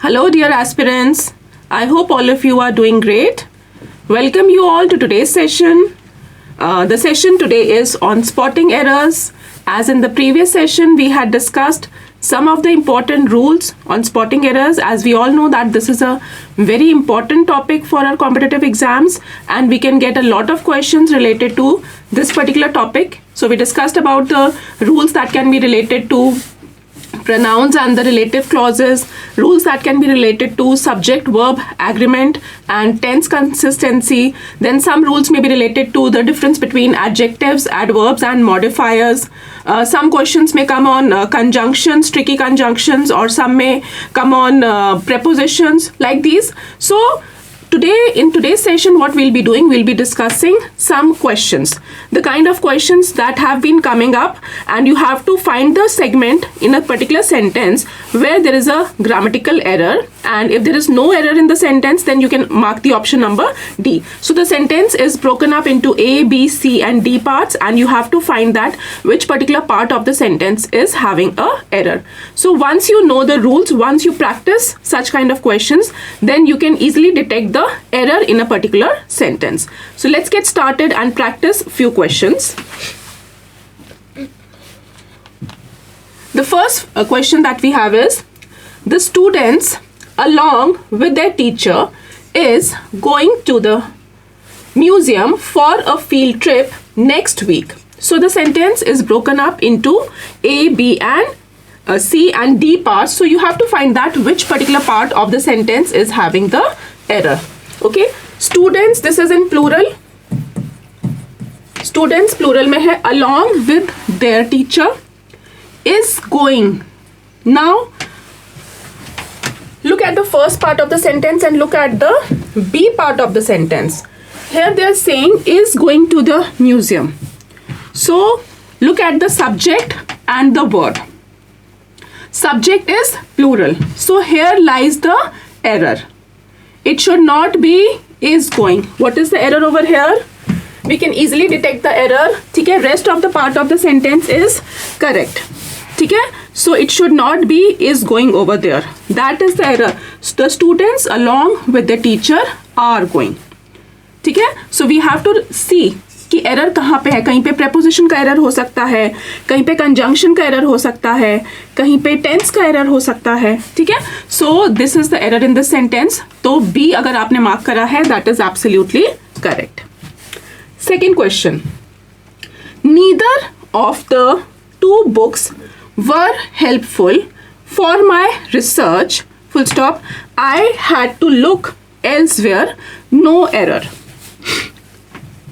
Hello, dear aspirants. I hope all of you are doing great. Welcome you all to today's session. The session today is on spotting errors. As in the previous session, we had discussed some of the important rules on spotting errors. As we all know that this is a very important topic for our competitive exams and we can get a lot of questions related to this particular topic. So we discussed about the rules that can be related to pronouns and the relative clauses, rules that can be related to subject verb agreement and tense consistency. Then some rules may be related to the difference between adjectives, adverbs and modifiers. Some questions may come on conjunctions, tricky conjunctions, or some may come on prepositions like these. So today, in today's session, what we'll be doing, we'll be discussing some questions, the kind of questions that have been coming up, and you have to find the segment in a particular sentence where there is a grammatical error, and if there is no error in the sentence, then you can mark the option number D. So the sentence is broken up into A, B, C and D parts, and you have to find that which particular part of the sentence is having a error. So once you know the rules, once you practice such kind of questions, then you can easily detect the error in a particular sentence. So let's get started and practice few questions. The first question that we have is, the students along with their teacher is going to the museum for a field trip next week. So the sentence is broken up into A, B and C and D parts. So you have to find that which particular part of the sentence is having the error. Okay, students, this is in plural. Students plural में है, along with their teacher, is going. Now look at the first part of the sentence and look at the B part of the sentence. Here they are saying is going to the museum. So look at the subject and the verb. Subject is plural. So here lies the error. It should not be is going. What is the error over here? We can easily detect the error. ठीक है, rest of the part of the sentence is correct. ठीक है, so it should not be is going over there. That is the error. The students along with the teacher are going. ठीक है, so we have to see कि error कहाँ पे है. कहीं पे preposition का एरर हो सकता है, कहीं पे conjunction का एरर हो सकता है, कहीं पे tense का एरर हो सकता है. ठीक है, so this is the error in the sentence. तो B अगर आपने मार्क करा है, that is absolutely correct. Second question. Neither of the two books were helpful for my research. Full stop. I had to look elsewhere. No error.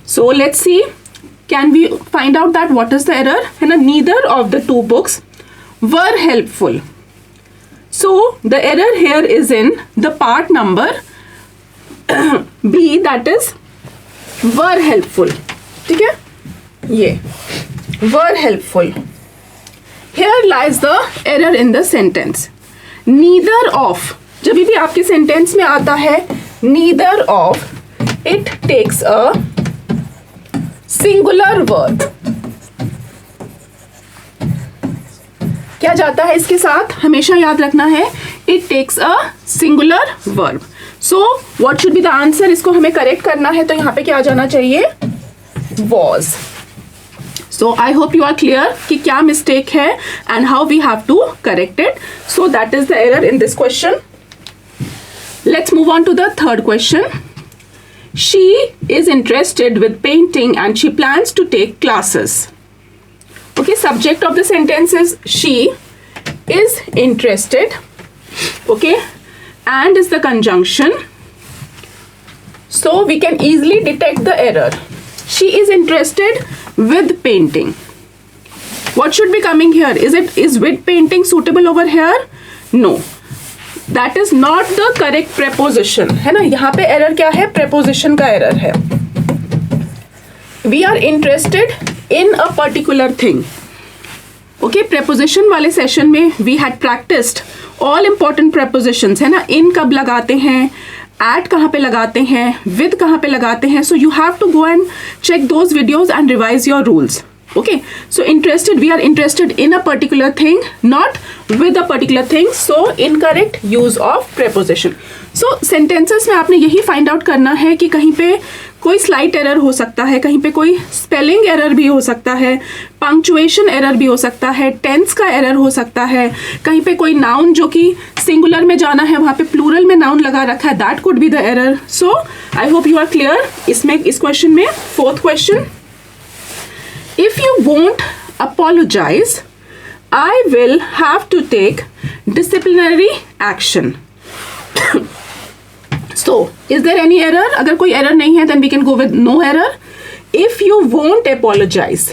So let's see, can we find out that what is the error? And neither of the two books were helpful. So the error here is in the part number B, that is were helpful. ठीक है, ये were helpful. Here lies the error in the sentence. Neither of, जब भी आपके sentence में आता है neither of, it takes a singular verb. क्या जाता है इसके साथ, हमेशा याद रखना है, it takes a singular verb. So what should be the answer, इसको हमें करेक्ट करना है, तो यहाँ पे क्या आ जाना चाहिए, was. So I hope you are clear कि क्या मिस्टेक है and how we have to correct it. So that is the error in this question. Let's move on to the third question. She is interested with painting and she plans to take classes. Okay, subject of the sentence is she is interested. Okay, and is the conjunction. So we can easily detect the error. She is interested with painting. What should be coming here? Is with painting suitable over here? No. That is not the correct preposition. है ना, यहाँ पे error क्या है, preposition का error है. We are interested in a particular thing. Okay, preposition वाले session में we had practiced all important prepositions, है ना. In कब लगाते हैं, at कहाँ पे लगाते हैं, with कहाँ पे लगाते हैं. So you have to go and check those videos and revise your rules. Okay, so interested, we are interested in a particular thing, not with a particular thing. So incorrect use of preposition. So sentences में आपने यही find out करना है कि कहीं पे कोई slight error हो सकता है, कहीं पे कोई spelling error भी हो सकता है, punctuation error भी हो सकता है, tense का error हो सकता है, कहीं पे कोई noun जो कि singular में जाना है वहाँ पे plural में noun लगा रखा है, that could be the error. So I hope you are clear. इसमें इस question में fourth question. If you won't apologize, I will have to take disciplinary action. So, is there any error? अगर कोई error नहीं है, then we can go with no error. If you won't apologize.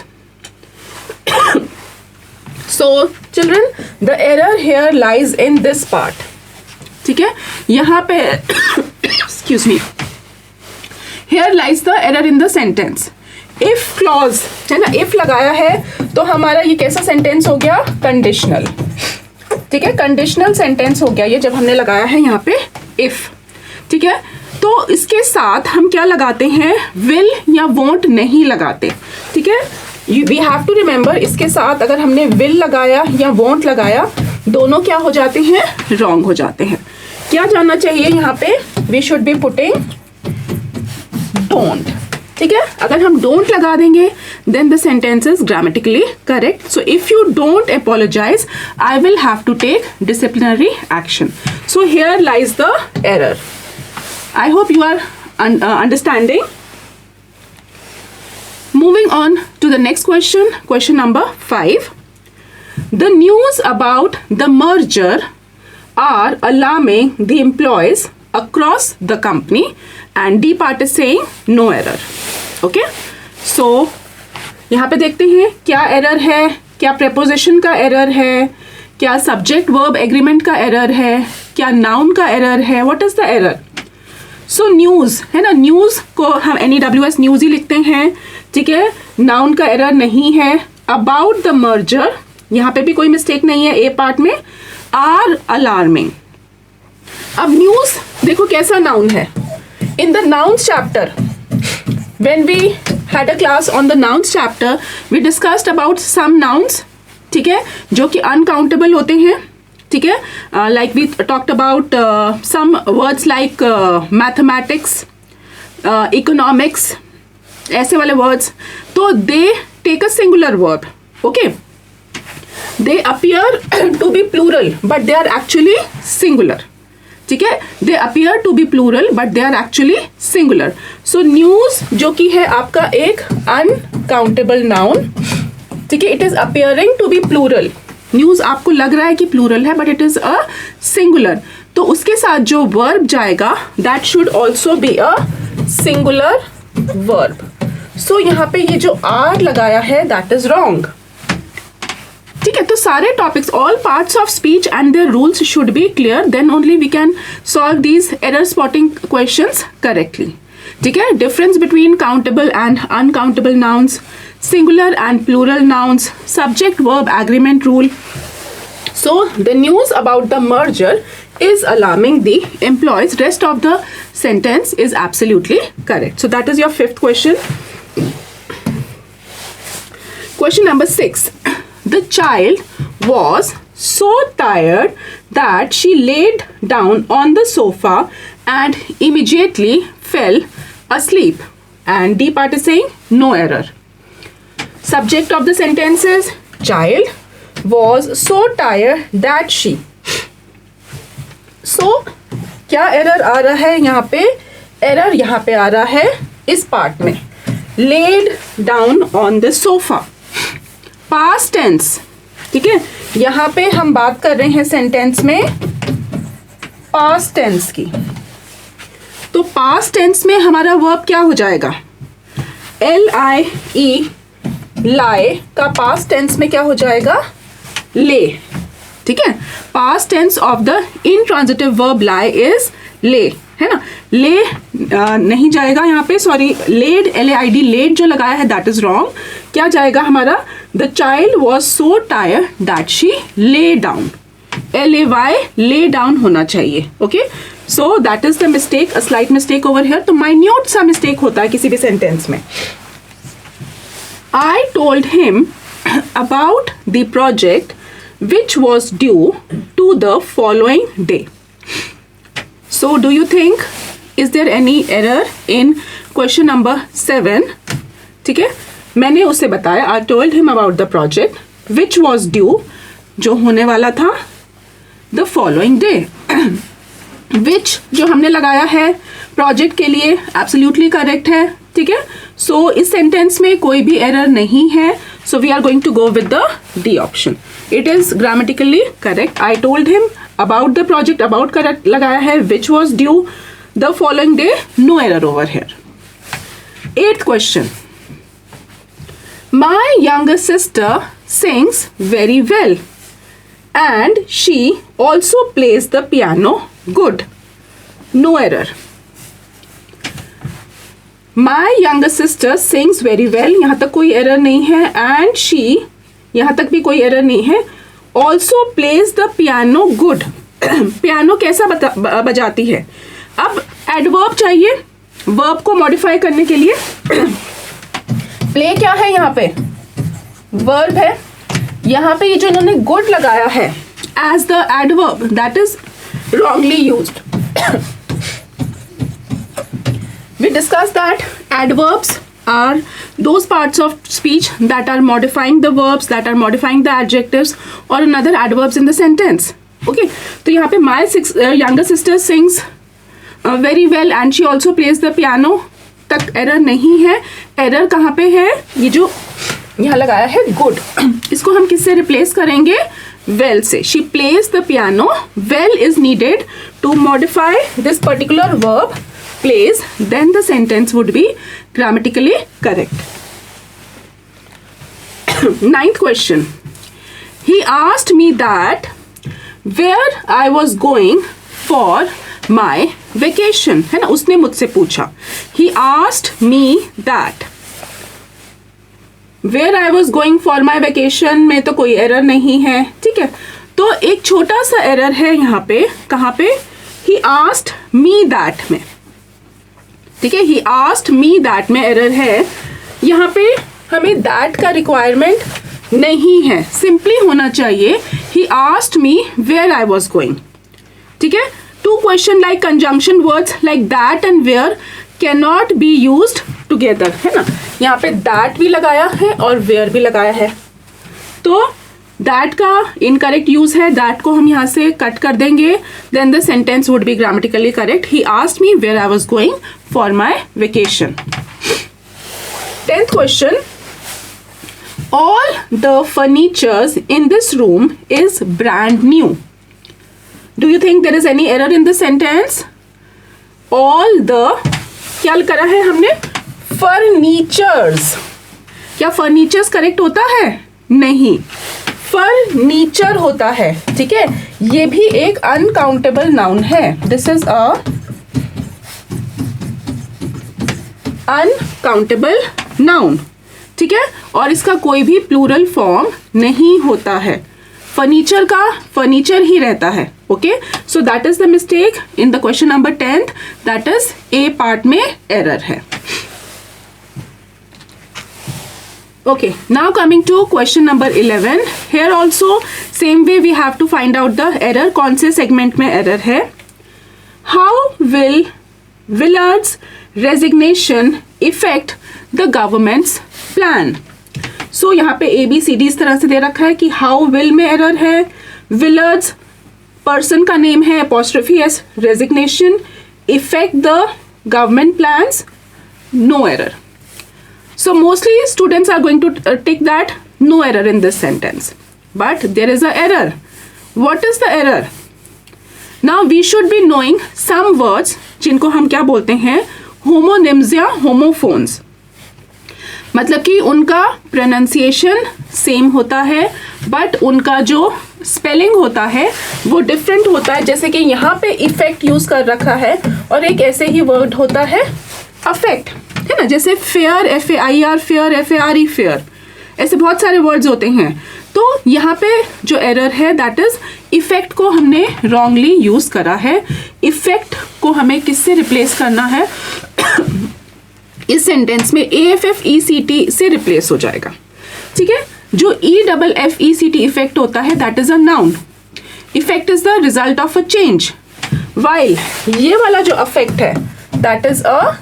So, children, the error here lies in this part. ठीक है? यहाँ पे excuse me. Here lies the error in the sentence. If clause है ना, if लगाया है तो हमारा ये कैसा सेंटेंस हो गया? कंडीशनल. ठीक है, कंडीशनल सेंटेंस हो गया ये जब हमने लगाया है यहाँ पे if. ठीक है, तो इसके साथ हम क्या लगाते हैं? will या won't नहीं लगाते. ठीक है, वी हैव टू रिमेंबर इसके साथ अगर हमने will लगाया या won't लगाया दोनों क्या हो जाते हैं? रॉन्ग हो जाते हैं. क्या जानना चाहिए यहाँ पे? We should be putting don't. ठीक है, अगर हम don't लगा देंगे then the sentence is grammatically correct. So if you don't apologize, I will have to take disciplinary action. So here lies the error. I hope you are understanding. Moving on to the next question, question number 5. The news about the merger are alarming the employees across the company, and D part is saying no error. Okay, so यहाँ पे देखते हैं क्या error है, क्या preposition का error है, क्या सब्जेक्ट वर्ब एग्रीमेंट का एरर है, क्या नाउन का एरर है. What is the error? So news है ना, न्यूज़ को हम NEWS न्यूज़ ही लिखते हैं. ठीक है, नाउन का एरर नहीं है. अबाउट द मर्जर यहाँ पे भी कोई मिस्टेक नहीं है ए पार्ट में. Are alarming. अब न्यूज़ देखो कैसा नाउन है. In the nouns chapter when we had a class on the nouns chapter we discussed about some nouns. ठीक है, जो कि uncountable होते हैं. ठीक है, like we talked about some words like mathematics, economics, ऐसे वाले words. तो they take a singular verb. Okay, they appear to be plural but they are actually singular. ठीक है, they appear to be plural but they are actually singular. So news जो कि है आपका एक uncountable noun. ठीक है, it is appearing to be plural. News आपको लग रहा है कि प्लूरल है but it is a singular. तो उसके साथ जो वर्ब जाएगा that should also be a singular verb. So यहाँ पे ये जो आर लगाया है दैट इज रॉन्ग. ठीक है, तो सारे topics all parts of speech and their rules should be clear, then only we can solve these error spotting questions correctly. ठीक है, difference between countable and uncountable nouns, singular and plural nouns, subject verb agreement rule. So the news about the merger is alarming the employees. Rest of the sentence is absolutely correct. So that is your fifth question. Question number 6. The child was so tired that she laid down on the sofa and immediately fell asleep. And D part is saying no error. Subject of the sentence is child was so tired that she. So क्या error आ रहा है यहाँ पे? Error यहाँ पे आ रहा है इस पार्ट में. laid down on the sofa. Past tense. ठीक है, यहाँ पे हम बात कर रहे हैं सेंटेंस में past tense की. तो past tense में हमारा वर्ब क्या हो जाएगा? LIE lie का पास्ट टेंस में क्या हो जाएगा? ले. ठीक है, past tense of the intransitive verb lie is lay, है ना. ले नहीं जाएगा यहाँ पे, सॉरी, लेड LAID लेड जो लगाया है दैट इज रॉन्ग. क्या जाएगा हमारा? The child was so tired that she lay down. LAY lay down होना चाहिए. Okay, so that is the mistake, a slight mistake over here. तो माइन्यूट सा मिस्टेक होता है किसी भी सेंटेंस में. I told him about the project which was due to the following day. So do you think is there any error in question number 7? ठीक है, मैंने उसे बताया I told him about the project which was due, जो होने वाला था the following day. which जो हमने लगाया है प्रोजेक्ट के लिए एब्सोल्युटली करेक्ट है. ठीक है, सो इस सेंटेंस में कोई भी एरर नहीं है. So we are going to go with the D option. It is grammatically correct. I told him about the project, about correct लगाया है, which was due the following day, no error over here. 8th question. My younger sister sings very well and she also plays the piano good. No error. My younger sister sings very well. यहाँ तक कोई error नहीं है. And she, यहाँ तक भी कोई error नहीं है. Also plays the piano good. Piano कैसा बजाती है. अब एडवर्ब चाहिए वर्ब को मॉडिफाई करने के लिए. प्ले क्या है यहाँ पे, वर्ब है. यहाँ पे ये जो इन्होंने गुड लगाया है as the adverb, that is wrongly used. We discuss that adverbs are those parts of speech that are modifying the verbs, that are modifying the adjectives or another adverbs in the sentence. Okay, तो यहाँ पे my younger sister sings very well and she also plays the piano तक error नहीं है. Error कहाँ पे है, ये जो यहाँ लगाया है गुड, इसको हम किससे रिप्लेस करेंगे, वेल से. She plays the piano, well is needed to modify this particular verb plays, then the sentence would be grammatically correct. 9th question. He asked me that where I was going for my vacation, है ना, उसने मुझसे पूछा. He asked me that where I was going for my vacation में तो कोई error नहीं है. ठीक है, तो एक छोटा सा एरर है यहाँ पे. कहाँ पे, ही आस्क्ड मी दैट में. ठीक है, ही आस्क्ड मी दैट में एरर है. यहाँ पे हमें दैट का रिक्वायरमेंट नहीं है, सिंपली होना चाहिए he asked me where I was going. ठीक है, two question like conjunction words like that and where can not be used together, है ना. यहाँ पे दैट भी लगाया है और वेयर भी लगाया है, तो दैट का इनकरेक्ट यूज है. दैट को हम यहाँ से कट कर देंगे, then the sentence would be grammatically correct. He asked me where I was going for my vacation. 10th question. All the furnitures in this room is brand new. Do you think there is any error in the sentence. All the क्या करा है हमने, furnitures. क्या furnitures correct होता है, नहीं, furniture होता है. ठीक है, ये भी एक अनकाउंटेबल नाउन है. This is a uncountable noun. ठीक है, और इसका कोई भी प्लूरल फॉर्म नहीं होता है. फर्नीचर का फर्नीचर ही रहता है. Okay, so that is the mistake in the question number 10th. That is a part में एरर है. Okay, now coming to question number 11. Here also same way we have to find out the error. कौन से segment में error है. How will Willard's resignation affect the government's plan? So यहाँ पे ABCD इस तरह से दे रखा है कि how will में error है. Willard's person का name है apostrophe s, resignation, affect the government plans, no error. So mostly students are going to tick that no error in this sentence. But there is a error. What is the error? Now we should be knowing some words जिनको हम क्या बोलते हैं, homonyms या homophones. मतलब कि उनका pronunciation same होता है but उनका जो spelling होता है वो different होता है. जैसे कि यहाँ पे effect use कर रखा है और एक ऐसे ही word होता है affect, है ना, जैसे fair FAIR, fair FARE, fair, ऐसे बहुत सारे वर्ड्स होते हैं. तो यहाँ पे जो एरर है दैट इज इफेक्ट को हमने रॉन्गली यूज करा है. इफेक्ट को हमें किससे रिप्लेस करना है, इस सेंटेंस में AFFECT से रिप्लेस हो जाएगा, ठीक है। जो EFFECT इफेक्ट होता है that is a noun. Effect is the result of a change, while ये वाला जो अफेक्ट है दैट इज अ,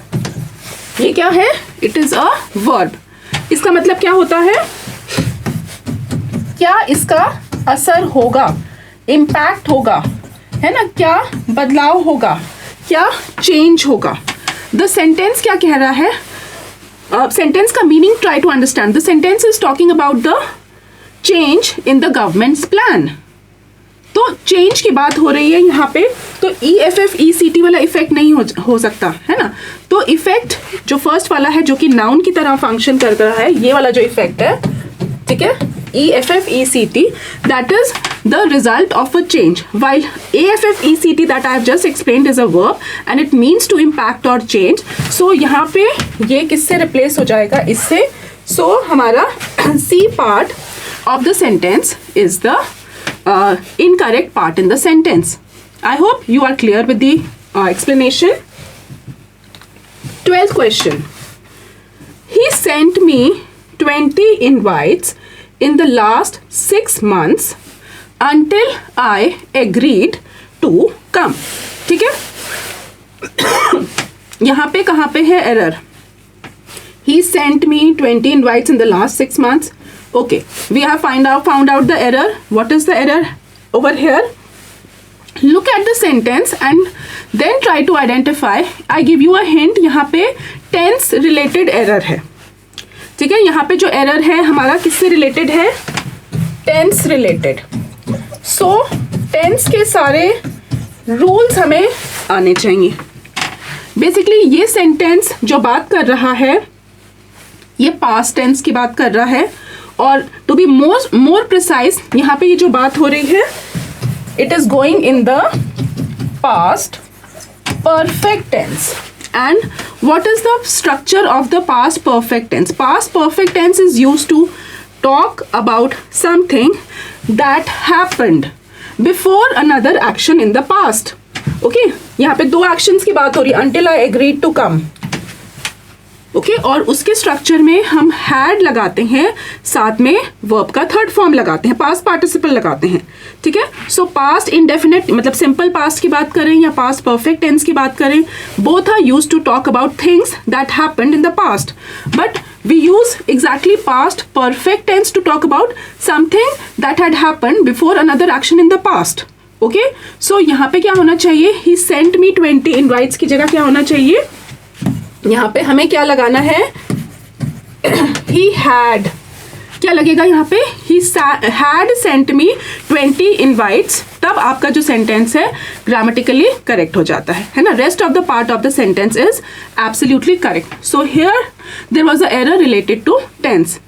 ये क्या है, इट इज अ वर्ब. इसका मतलब क्या होता है, क्या इसका असर होगा, इम्पैक्ट होगा, है ना, क्या बदलाव होगा, क्या चेंज होगा. द सेंटेंस क्या कह रहा है, सेंटेंस का meaning try to understand. The sentence is talking about the change in the government's plan. तो चेंज की बात हो रही है यहाँ पे, तो EFFECT वाला इफेक्ट नहीं हो सकता, है ना. तो इफेक्ट जो फर्स्ट वाला है जो कि नाउन की तरह फंक्शन कर रहा है, ये वाला जो इफेक्ट है, ठीक है, EFFECT, that is the result of a change, while AFFECT that I have just explained is a verb and it means to impact or change. So यहाँ पे ये किससे replace हो जाएगा, इससे. So हमारा C part of the sentence is the incorrect part in the sentence. I hope you are clear with the explanation. 12th question. He sent me 20 invites in the last 6 months until I agreed to come. ठीक है. यहाँ पे कहाँ पे है error? He sent me 20 invites in the last 6 months. Okay, we have found out the error. What is the error over here? Look at the sentence and then try to identify. I give you a hint. यहाँ पे tense related error है, ठीक है. यहाँ पे जो error है हमारा किससे रिलेटेड है, टेंस रिलेटेड. सो टेंस के सारे रूल्स हमें आने चाहिए. बेसिकली ये सेंटेंस जो बात कर रहा है ये पास्ट टेंस की बात कर रहा है, और टू बी मोर प्रिसाइज यहाँ पे ये जो बात हो रही है it is going in the past perfect tense. And what is the structure of the past perfect tense? Past perfect tense is used to talk about something that happened before another action in the past. Okay, यहाँ पे 2 actions की बात हो रही है, until I agreed to come. Okay और उसके structure में हम हैड लगाते हैं, साथ में वर्ब का थर्ड फॉर्म लगाते हैं, पास्ट पार्टिसिपल लगाते हैं. ठीक है. सो पास्ट इंडेफिनिट मतलब सिंपल पास्ट की बात करें या पास्ट परफेक्ट टेंस की बात करें, both are used to talk about things that happened in the past, but we use exactly past perfect tense to talk about something that had happened before another action in the past. Okay, so यहाँ पे क्या होना चाहिए, he sent me 20 invites की जगह क्या होना चाहिए, यहाँ पे हमें क्या लगाना है, he had, क्या लगेगा यहाँ पे, he had sent me 20 invites. तब आपका जो सेंटेंस है ग्रामेटिकली करेक्ट हो जाता है ना. Rest of the part of the sentence is absolutely correct. So here there was a error related to tense.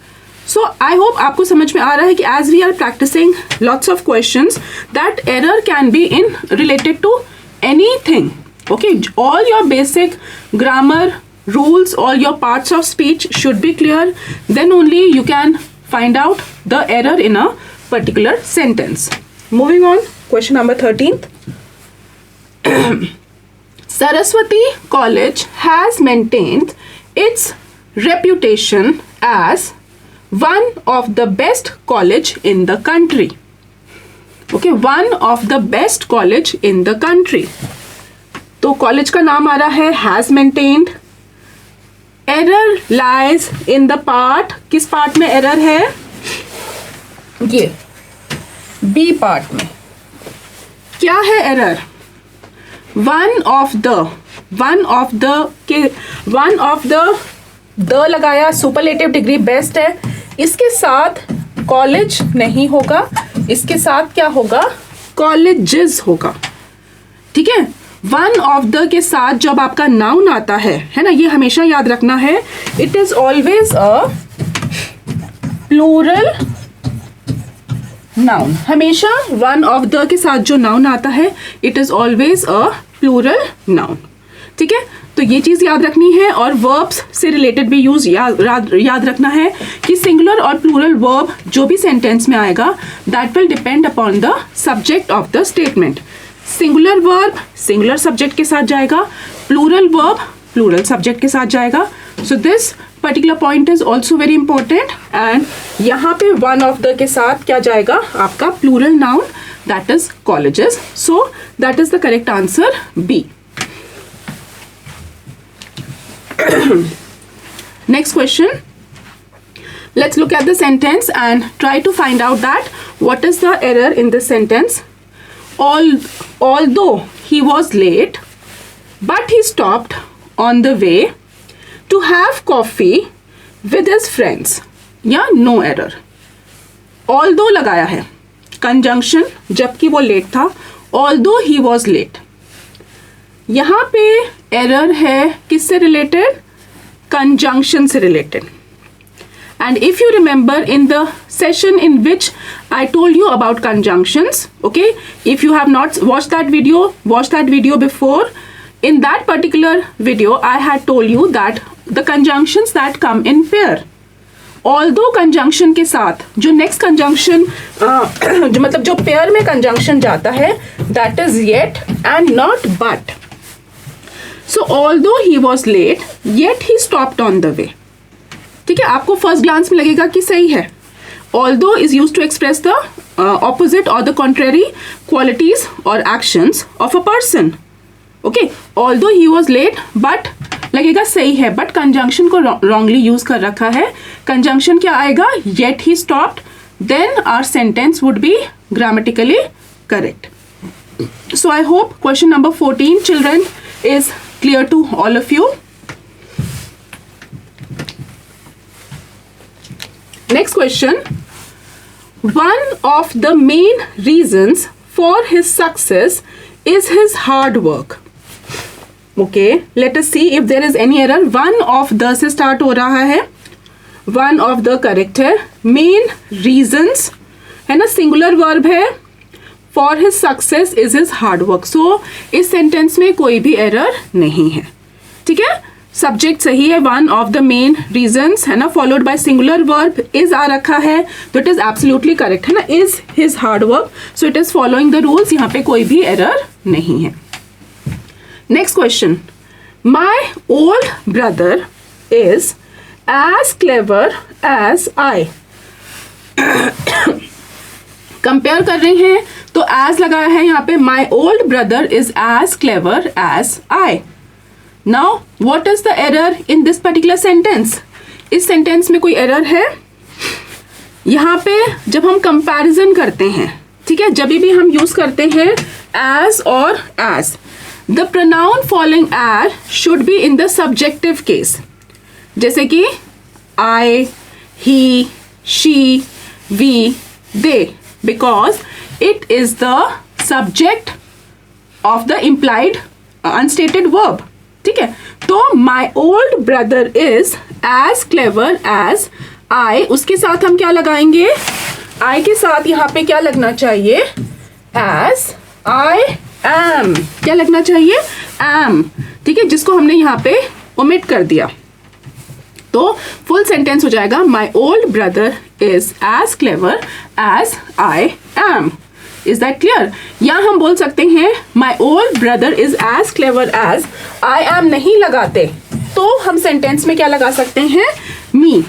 So I hope आपको समझ में आ रहा है कि as we are practising lots of questions that error can be in related to anything. Okay, all your basic grammar rules, all your parts of speech should be clear, then only you can find out the error in a particular sentence. Moving on, question number 13th. Saraswati College has maintained its reputation as one of the best college in the country. Okay, one of the best college in the country. तो college का नाम आ रहा है has maintained. Error lies in the part, किस part में error है, ये B part में. क्या है एरर, वन ऑफ द लगाया, सुपरलेटिव डिग्री बेस्ट है, इसके साथ कॉलेज नहीं होगा, इसके साथ क्या होगा, कॉलेजेस होगा. ठीक है. वन ऑफ द के साथ जब आपका नाउन आता है ना, ये हमेशा याद रखना है, it is always a plural noun. हमेशा वन ऑफ द के साथ जो नाउन आता है it is always a plural noun. ठीक है. तो ये चीज याद रखनी है. और वर्ब्स से रिलेटेड भी याद रखना है कि सिंगुलर और प्लूरल वर्ब जो भी सेंटेंस में आएगा that will depend upon the subject of the statement. Singular verb singular subject के साथ जाएगा, प्लूरल वर्ब प्लूरल सब्जेक्ट के साथ जाएगा. So this particular point is also very important. And यहाँ पे वन ऑफ द के साथ क्या जाएगा आपका plural noun, that is colleges. So that is the correct answer B. Next question. Let's look at the sentence and try to find out that what is the error in this sentence. Although he was late, but he stopped on the way to have coffee with his friends. या no error. Although लगाया है conjunction जबकि वो late था. Although he was late. यहाँ पे error है किससे related? Conjunction से related. And if you remember in the session in which I told you about conjunctions, okay, if you have not watched that video, watch that video before. In that particular video, I had told you that the conjunctions that come in pair, although conjunction के साथ जो next conjunction जो मतलब जो pair में conjunction जाता है, that is yet and not but. So although he was late, yet he stopped on the way. ठीक है, आपको फर्स्ट ग्लांस में लगेगा कि सही है. Although is used to express the opposite or the contrary qualities or actions of a person. Okay, although he was late, but लगेगा सही है, but conjunction को wrongly use कर रखा है. Conjunction क्या आएगा? Yet he stopped. Then our sentence would be grammatically correct. So I hope question number 14, children, is clear to all of you. Next question. One of the main reasons for his success is his hard work. Okay, let us see if there is any error. One of the से start हो रहा है. One of the correct है. Main reasons है ना, singular verb है. For his success is his hard work. So इस sentence में कोई भी error नहीं है. ठीक है, सब्जेक्ट सही है. One of the main reasons है ना, followed by singular verb is आ रखा है, तो इट इज एब्सोल्युटली करेक्ट है ना. Is his hard work, so it is following the rules. यहाँ पे कोई भी एरर नहीं है. Next question. My old brother is as clever as I. Compare कर रहे हैं तो एज लगाया है यहाँ पे. My old brother is as clever as I. Now, what is the error in this particular sentence? इस sentence में कोई error है? यहाँ पे जब हम comparison करते हैं, ठीक है, जब भी हम use करते हैं as और as, the pronoun following as should be in the subjective case. जैसे कि I, he, she, we, they, because it is the subject of the implied unstated verb. ठीक है, तो my old brother is as clever as I. उसके साथ हम क्या लगाएंगे? आई के साथ यहाँ पे क्या लगना चाहिए? As I am. क्या लगना चाहिए? एम. ठीक है, जिसको हमने यहाँ पे ओमिट कर दिया. तो फुल सेंटेंस हो जाएगा my old brother is as clever as I am. Is that clear? या हम बोल सकते हैं my old brother is as clever as I am. नहीं लगाते तो हम सेंटेंस में क्या लगा सकते हैं? मी.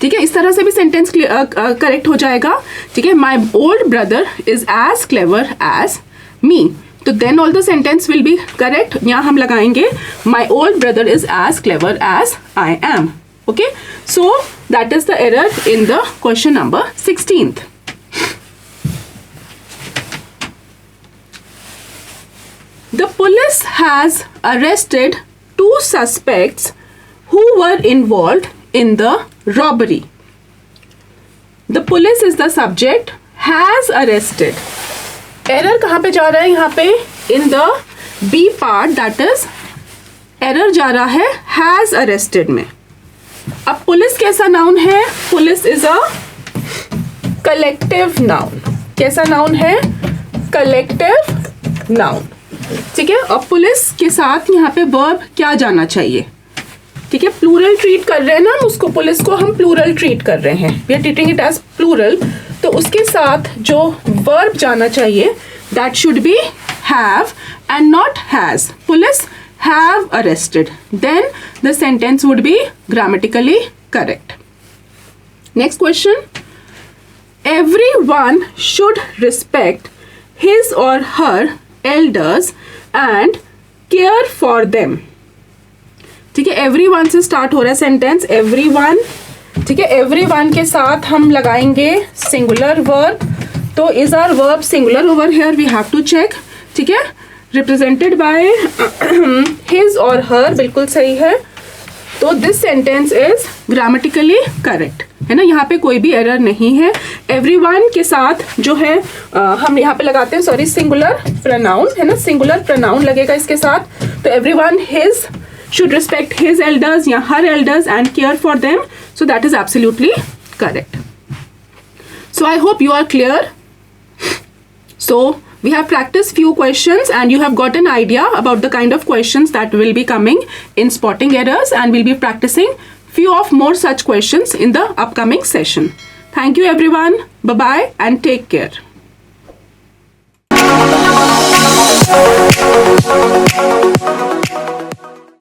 ठीक है, इस तरह से भी सेंटेंस करेक्ट हो जाएगा. ठीक है, my old brother is as clever as me. तो then all the sentence will be correct. यहाँ हम लगाएंगे my old brother is as clever as I am. Okay, so that is the error in the question number 16th. The police has arrested 2 suspects who were involved in the robbery. The police is the subject, has arrested. Error कहाँ पे जा रहा है? यहाँ पे in the B part, that is error जा रहा है has arrested में. अब पुलिस कैसा नाउन है? Police is a collective noun. कैसा नाउन है? collective noun. ठीक है, अब पुलिस के साथ यहाँ पे वर्ब क्या जाना चाहिए? ठीक है, प्लूरल ट्रीट कर रहे हैं ना उसको, पुलिस को हम प्लूरल ट्रीट कर रहे हैं, we are treating it as plural. तो उसके साथ जो वर्ब जाना चाहिए that should be have and not has. Police have arrested, then the sentence would be grammatically correct. Next question. Everyone should respect his or her elders and care for them. ठीक है, everyone से start हो रहा है sentence. everyone, ठीक है, everyone के साथ हम लगाएंगे singular verb. तो is our verb singular over here? We have to check. ठीक है, represented by his or her, बिल्कुल सही है. तो this sentence is grammatically correct, है ना, यहाँ पे कोई भी एरर नहीं है. एवरीवन के साथ जो है हम यहाँ पे लगाते हैं, सॉरी, सिंगुलर प्रोनाउन, है ना, सिंगुलर प्रोनाउन लगेगा इसके साथ. तो everyone his should respect his elders या her elders and care for them. So that is absolutely correct. So I hope you are clear. So we have practiced few questions and you have got an idea about the kind of questions that will be coming in spotting errors, and we'll be practicing few of more such questions in the upcoming session. Thank you everyone. Bye bye and take care.